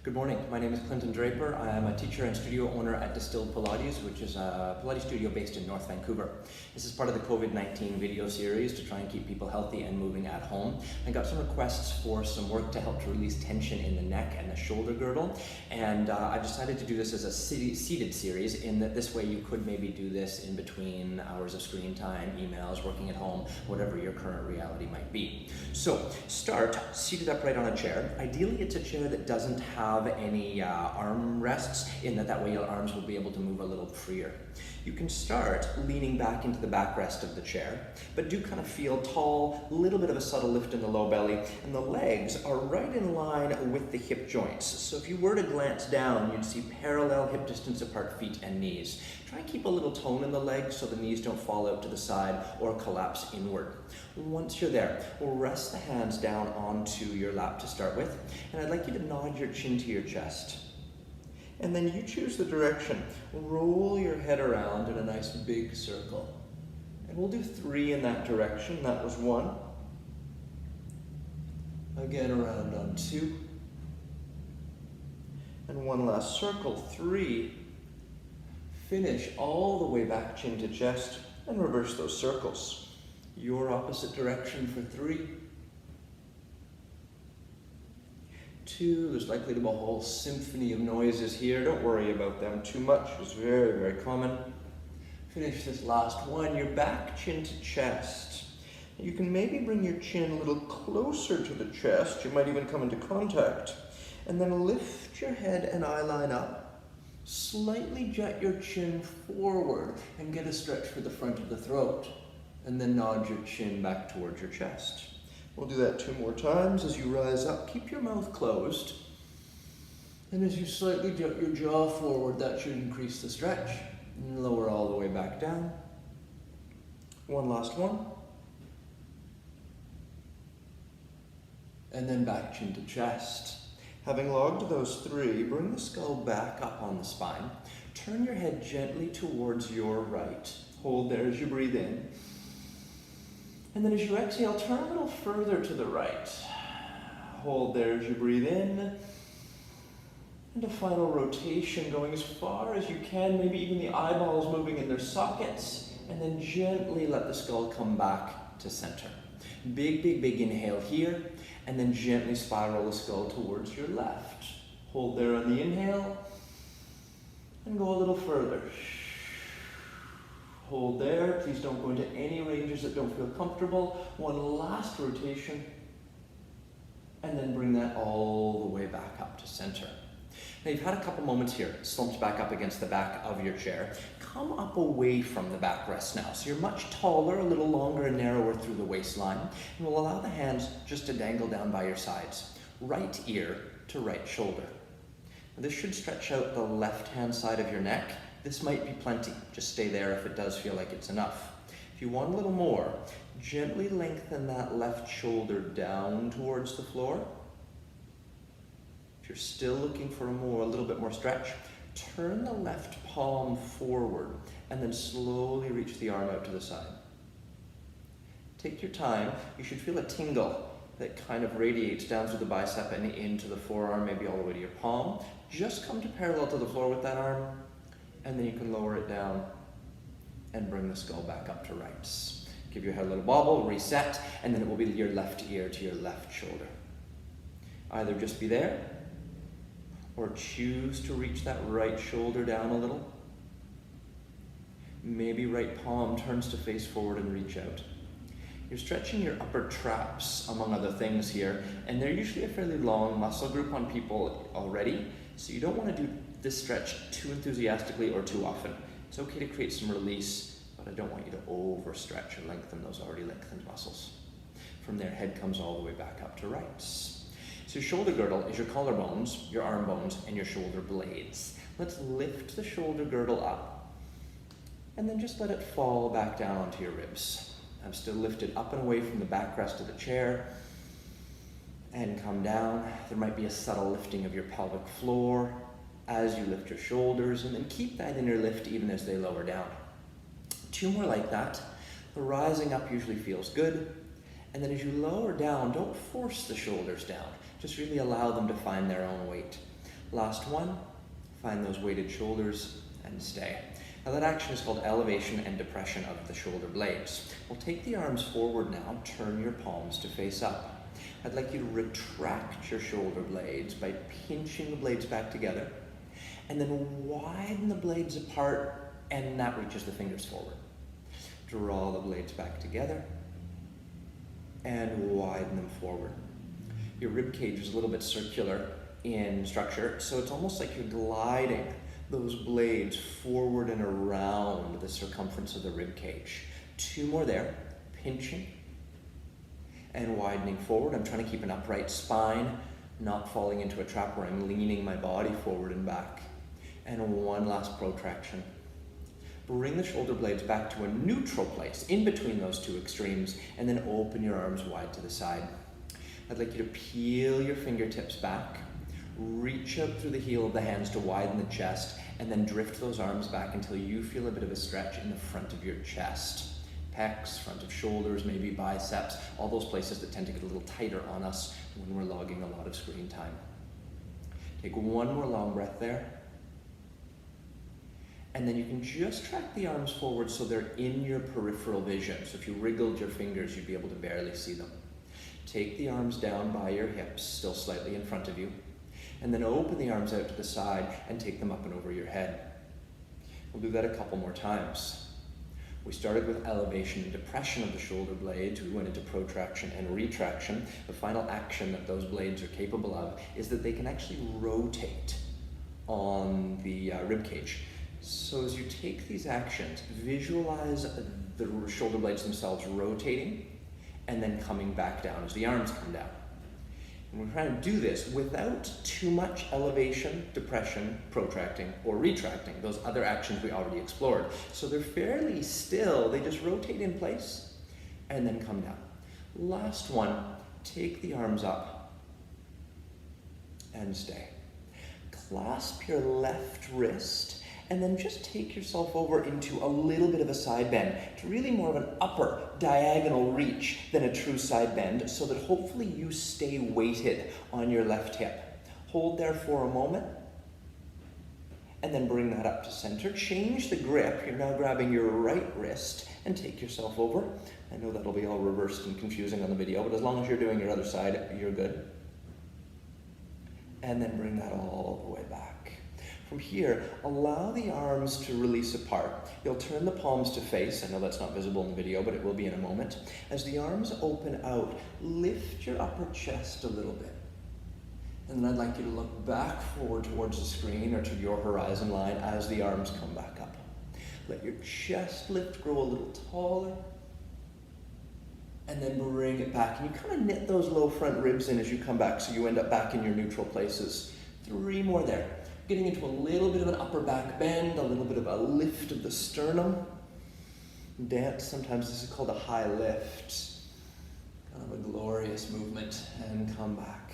Good morning. My name is Clinton Draper. I am a teacher and studio owner at Distilled Pilates, which is a Pilates studio based in North Vancouver. This is part of the COVID-19 video series to try and keep people healthy and moving at home. I got some requests for some work to help to release tension in the neck and the shoulder girdle, and I decided to do this as a seated series in that this way you could maybe do this in between hours of screen time, emails, working at home, whatever your current reality might be. So start seated upright on a chair. Ideally it's a chair that doesn't have any arm rests, in that way your arms will be able to move a little freer. You can start leaning back into the backrest of the chair, but do kind of feel tall, a little bit of a subtle lift in the low belly, and the legs are right in line with the hip joints. So if you were to glance down, you'd see parallel hip distance apart feet and knees. Try and keep a little tone in the legs so the knees don't fall out to the side or collapse inward. Once you're there, we'll rest the hands down onto your lap to start with, and I'd like you to nod your chin to your chest. And then you choose the direction. Roll your head around in a nice big circle. And we'll do 3 in that direction. That was 1. Again around on 2. And one last circle, 3. Finish all the way back, chin to chest, and reverse those circles. Your opposite direction for 3. 2, there's likely to be a whole symphony of noises here. Don't worry about them too much. It's very, very common. Finish this last one. You're back, chin to chest. You can maybe bring your chin a little closer to the chest. You might even come into contact. And then lift your head and eye line up. Slightly jet your chin forward and get a stretch for the front of the throat. And then nod your chin back towards your chest. We'll do that 2 more times. As you rise up, keep your mouth closed. And as you slightly jet your jaw forward, that should increase the stretch. And lower all the way back down. One last one. And then back chin to chest. Having logged those 3, bring the skull back up on the spine. Turn your head gently towards your right. Hold there as you breathe in. And then as you exhale, turn a little further to the right. Hold there as you breathe in. And a final rotation going as far as you can, maybe even the eyeballs moving in their sockets. And then gently let the skull come back to center. Big, big, big inhale here. And then gently spiral the skull towards your left. Hold there on the inhale. And go a little further. Hold there. Please don't go into any ranges that don't feel comfortable. One last rotation. And then bring that all the way back up to center. Now you've had a couple moments here, slumped back up against the back of your chair. Come up away from the backrest now. So you're much taller, a little longer and narrower through the waistline. And we'll allow the hands just to dangle down by your sides. Right ear to right shoulder. Now this should stretch out the left-hand side of your neck. This might be plenty. Just stay there if it does feel like it's enough. If you want a little more, gently lengthen that left shoulder down towards the floor. If you're still looking for a little bit more stretch, turn the left palm forward and then slowly reach the arm out to the side. Take your time. You should feel a tingle that kind of radiates down through the bicep and into the forearm, maybe all the way to your palm. Just come to parallel to the floor with that arm. And then you can lower it down and bring the skull back up to rights. Give your head a little bobble, reset, and then it will be your left ear to your left shoulder. Either just be there, or choose to reach that right shoulder down a little. Maybe right palm turns to face forward and reach out. You're stretching your upper traps, among other things here, and they're usually a fairly long muscle group on people already, so you don't want to do this stretch too enthusiastically or too often. It's okay to create some release, but I don't want you to overstretch or lengthen those already lengthened muscles. From there, head comes all the way back up to rights. So your shoulder girdle is your collarbones, your arm bones, and your shoulder blades. Let's lift the shoulder girdle up, and then just let it fall back down onto your ribs. I'm still lifted up and away from the backrest of the chair, and come down. There might be a subtle lifting of your pelvic floor as you lift your shoulders, and then keep that inner lift even as they lower down. 2 more like that. The rising up usually feels good, and then as you lower down, don't force the shoulders down. Just really allow them to find their own weight. Last one, find those weighted shoulders and stay. Now that action is called elevation and depression of the shoulder blades. We'll take the arms forward now, turn your palms to face up. I'd like you to retract your shoulder blades by pinching the blades back together, and then widen the blades apart, and that reaches the fingers forward. Draw the blades back together, and widen them forward. Your rib cage is a little bit circular in structure, so it's almost like you're gliding those blades forward and around the circumference of the rib cage. 2 more there, pinching and widening forward. I'm trying to keep an upright spine, not falling into a trap where I'm leaning my body forward and back. And 1 last protraction. Bring the shoulder blades back to a neutral place in between those 2 extremes, and then open your arms wide to the side. I'd like you to peel your fingertips back, reach up through the heel of the hands to widen the chest, and then drift those arms back until you feel a bit of a stretch in the front of your chest. Pecs, front of shoulders, maybe biceps, all those places that tend to get a little tighter on us when we're logging a lot of screen time. Take 1 more long breath there. And then you can just track the arms forward so they're in your peripheral vision. So if you wriggled your fingers, you'd be able to barely see them. Take the arms down by your hips, still slightly in front of you. And then open the arms out to the side and take them up and over your head. We'll do that a couple more times. We started with elevation and depression of the shoulder blades. We went into protraction and retraction. The final action that those blades are capable of is that they can actually rotate on the rib cage. So as you take these actions, visualize the shoulder blades themselves rotating and then coming back down as the arms come down. And we're trying to do this without too much elevation, depression, protracting, or retracting, those other actions we already explored. So they're fairly still, they just rotate in place and then come down. Last one, take the arms up and stay. Clasp your left wrist and then just take yourself over into a little bit of a side bend. It's really more of an upper diagonal reach than a true side bend, so that hopefully you stay weighted on your left hip. Hold there for a moment, and then bring that up to center. Change the grip. You're now grabbing your right wrist and take yourself over. I know that'll be all reversed and confusing on the video, but as long as you're doing your other side, you're good. And then bring that all the way back. From here, allow the arms to release apart. You'll turn the palms to face. I know that's not visible in the video, but it will be in a moment. As the arms open out, lift your upper chest a little bit. And then I'd like you to look back forward towards the screen or to your horizon line as the arms come back up. Let your chest lift grow a little taller. And then bring it back. And you kind of knit those low front ribs in as you come back, so you end up back in your neutral places. 3 more there. Getting into a little bit of an upper back bend, a little bit of a lift of the sternum. Dance, sometimes this is called a high lift. Kind of a glorious movement, and come back.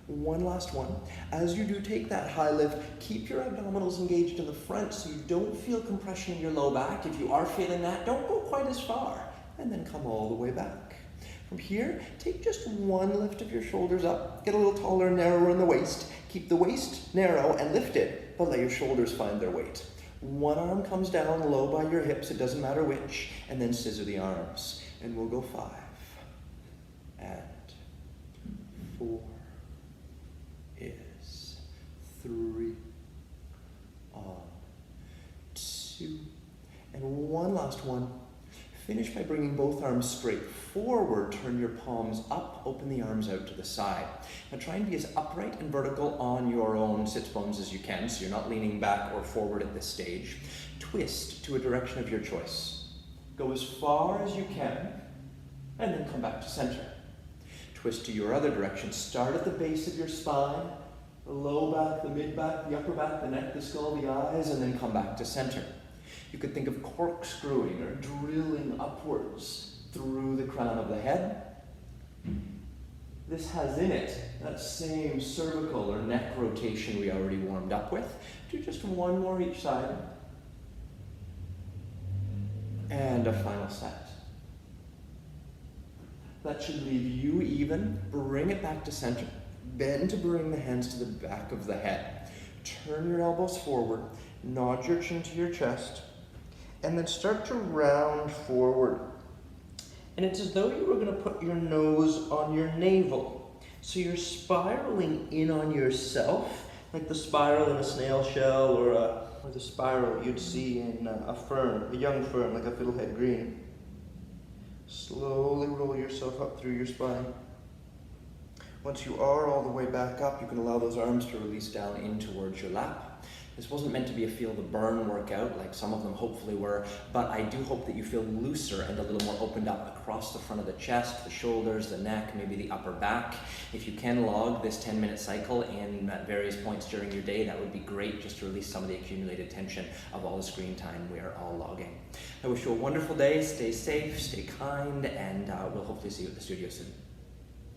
1 last one. As you do take that high lift, keep your abdominals engaged in the front so you don't feel compression in your low back. If you are feeling that, don't go quite as far. And then come all the way back. From here, take just 1 lift of your shoulders up. Get a little taller and narrower in the waist. Keep the waist narrow and lift it, but let your shoulders find their weight. 1 arm comes down low by your hips, it doesn't matter which, and then scissor the arms. And we'll go 5, and 4 is 3, on 2, and 1 last one. Finish by bringing both arms straight forward, turn your palms up, open the arms out to the side. Now try and be as upright and vertical on your own sits bones as you can, so you're not leaning back or forward at this stage. Twist to a direction of your choice. Go as far as you can, and then come back to center. Twist to your other direction. Start at the base of your spine, the low back, the mid back, the upper back, the neck, the skull, the eyes, and then come back to center. You could think of corkscrewing or drilling upwards through the crown of the head. This has in it that same cervical or neck rotation we already warmed up with. Do just 1 more each side. And a final set. That should leave you even. Bring it back to center. Bend to bring the hands to the back of the head. turn your elbows forward, nod your chin to your chest, and then start to round forward. And it's as though you were going to put your nose on your navel. So you're spiraling in on yourself, like the spiral in a snail shell or the spiral you'd see in a fern, a young fern, like a fiddlehead green. Slowly roll yourself up through your spine. Once you are all the way back up, you can allow those arms to release down in towards your lap. This wasn't meant to be a feel the burn workout like some of them hopefully were, but I do hope that you feel looser and a little more opened up across the front of the chest, the shoulders, the neck, maybe the upper back. If you can log this 10-minute cycle in at various points during your day, that would be great, just to release some of the accumulated tension of all the screen time we are all logging. I wish you a wonderful day, stay safe, stay kind, and we'll hopefully see you at the studio soon.